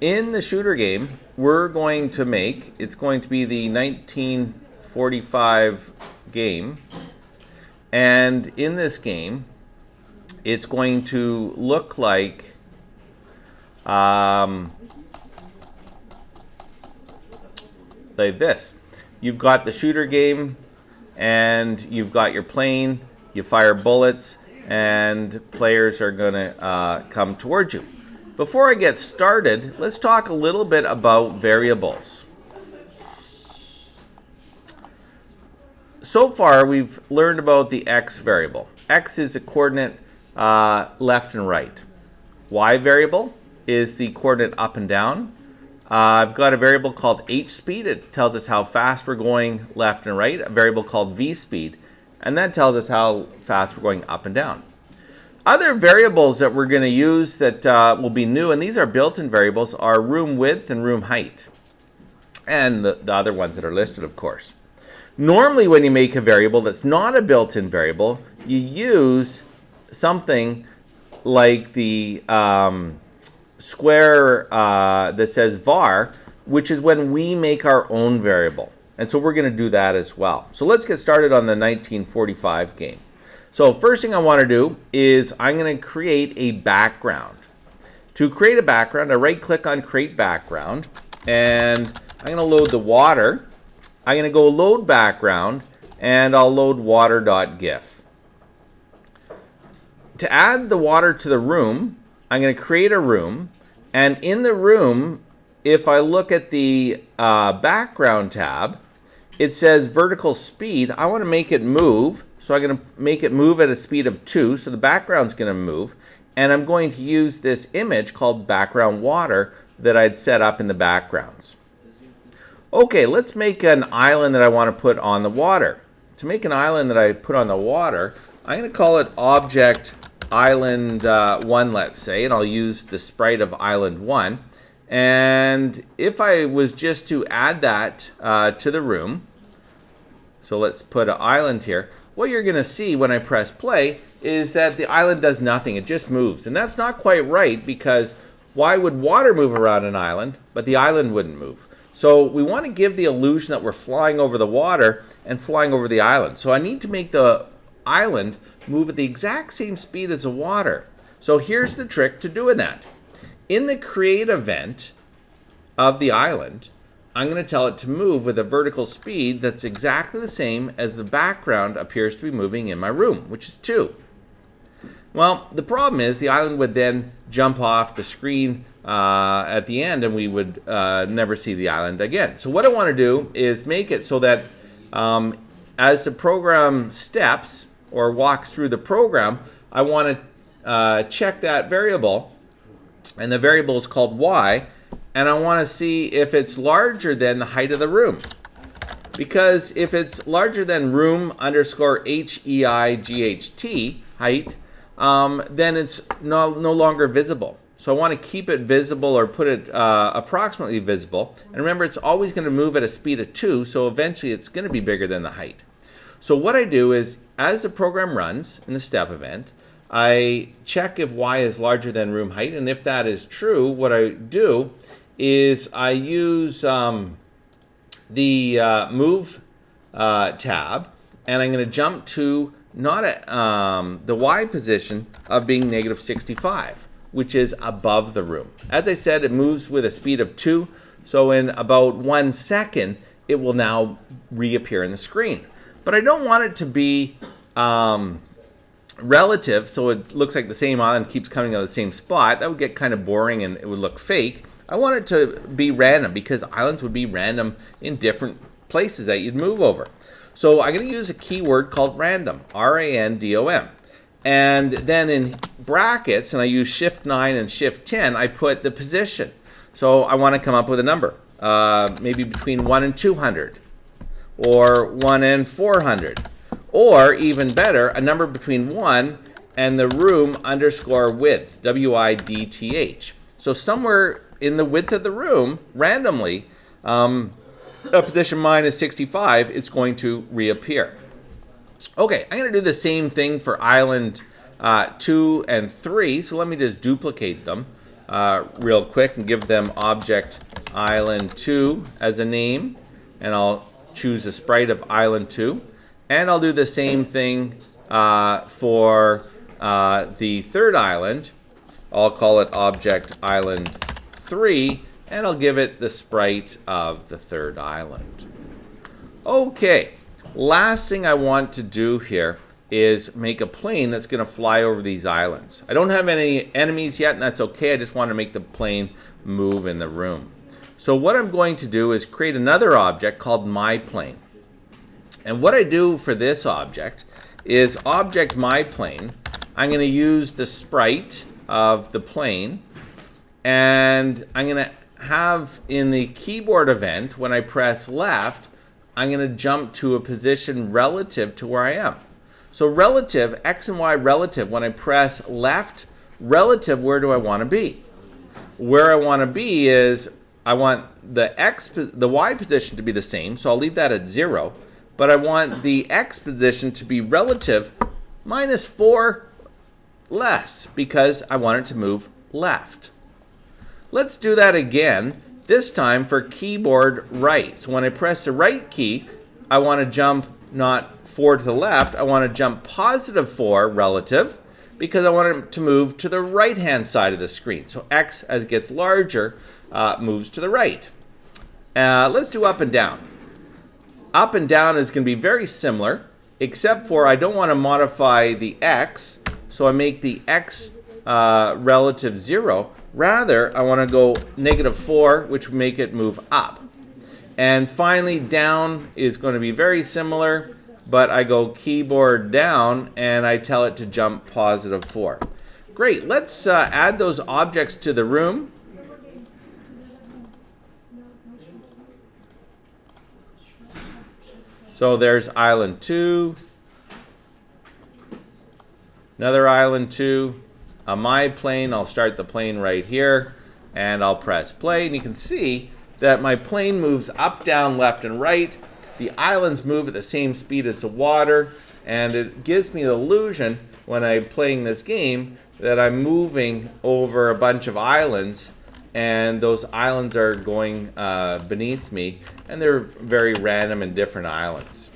in the shooter game, we're going to make, it's going to be the 1945 game. And in this game, it's going to look like this. You've got the shooter game, and you've got your plane, you fire bullets, and players are going to come towards you. Before I get started, let's talk a little bit about variables. So far, we've learned about the x variable. X is a coordinate left and right. Y variable is the coordinate up and down. I've got a variable called h speed. It tells us how fast we're going left and right. A variable called v speed, and that tells us how fast we're going up and down. Other variables that we're going to use that will be new, and these are built-in variables, are room width and room height, and the other ones that are listed, of course. Normally, when you make a variable that's not a built-in variable, you use something like the square that says var, which is when we make our own variable. And so we're going to do that as well. So let's get started on the 1945 game. So first thing I want to do is I'm going to create a background. To create a background, I right-click on Create Background, and I'm going to load the water. I'm going to go Load Background, and I'll load water.gif. To add the water to the room, I'm going to create a room, and in the room, if I look at the Background tab, it says Vertical Speed. I want to make it move. So I'm going to make it move at a speed of 2, so the background's going to move. And I'm going to use this image called background water that I'd set up in the backgrounds. Okay, let's make an island that I want to put on the water. To make an island that I put on the water, I'm going to call it Object Island 1, let's say, and I'll use the sprite of Island 1. And if I was just to add that to the room, so let's put an island here. What you're going to see when I press play is that the island does nothing. It just moves. And that's not quite right, because why would water move around an island, but the island wouldn't move? So we want to give the illusion that we're flying over the water and flying over the island. So I need to make the island move at the exact same speed as the water. So here's the trick to doing that. In the create event of the island, I'm going to tell it to move with a vertical speed that's exactly the same as the background appears to be moving in my room, which is 2. Well, the problem is the island would then jump off the screen at the end, and we would never see the island again. So what I want to do is make it so that as the program steps or walks through the program, I want to check that variable, and the variable is called y. And I want to see if it's larger than the height of the room. Because if it's larger than room underscore HEIGHT, height, then it's no longer visible. So I want to keep it visible, or put it approximately visible. And remember, it's always going to move at a speed of 2, so eventually it's going to be bigger than the height. So what I do is, as the program runs in the step event, I check if y is larger than room height. And if that is true, what I do is I use the move tab, and I'm going to jump to not at the y position of being -65, which is above the room. As I said, it moves with a speed of 2, so in about 1 second, it will now reappear in the screen. But I don't want it to be relative, so it looks like the same island keeps coming out of the same spot. That would get kind of boring, and it would look fake. I want it to be random, because islands would be random in different places that you'd move over. So I'm going to use a keyword called random, R-A-N-D-O-M. And then in brackets, and I use Shift 9 and Shift 10, I put the position. So I want to come up with a number, maybe between 1 and 200, or 1 and 400. Or even better, a number between 1 and the room underscore width, W-I-D-T-H. So somewhere in the width of the room, randomly, a position -65, it's going to reappear. Okay, I'm going to do the same thing for island 2 and 3. So let me just duplicate them. real quick and give them object island 2 as a name. And I'll choose a sprite of island 2. And I'll do the same thing for the third island. I'll call it object island 3, and I'll give it the sprite of the third island. Okay, last thing I want to do here is make a plane that's going to fly over these islands. I don't have any enemies yet, and that's okay. I just want to make the plane move in the room. So what I'm going to do is create another object called myPlane. And what I do for this object is object myPlane. I'm going to use the sprite of the plane, and I'm going to have in the keyboard event, when I press left, I'm going to jump to a position relative to where I am. So relative, x and y relative, when I press left, relative, where do I want to be? Where I want to be is, I want the y position to be the same, so I'll leave that at 0, but I want the x position to be relative -4 less, because I want it to move left. Let's do that again, this time for keyboard right. So when I press the right key, I want to jump not 4 to the left, I want to jump +4 relative, because I want it to move to the right hand side of the screen. So x, as it gets larger, moves to the right. Let's do up and down. Up and down is going to be very similar, except for I don't want to modify the x, so I make the x relative 0. Rather, I want to go -4, which would make it move up. And finally, down is going to be very similar, but I go keyboard down and I tell it to jump +4. Great, let's add those objects to the room. So there's island 2, another island 2, a myPlane. I'll start the plane right here, and I'll press play, and you can see that my plane moves up, down, left, and right. The islands move at the same speed as the water, and it gives me the illusion when I'm playing this game that I'm moving over a bunch of islands, and those islands are going beneath me, and they're very random and different islands.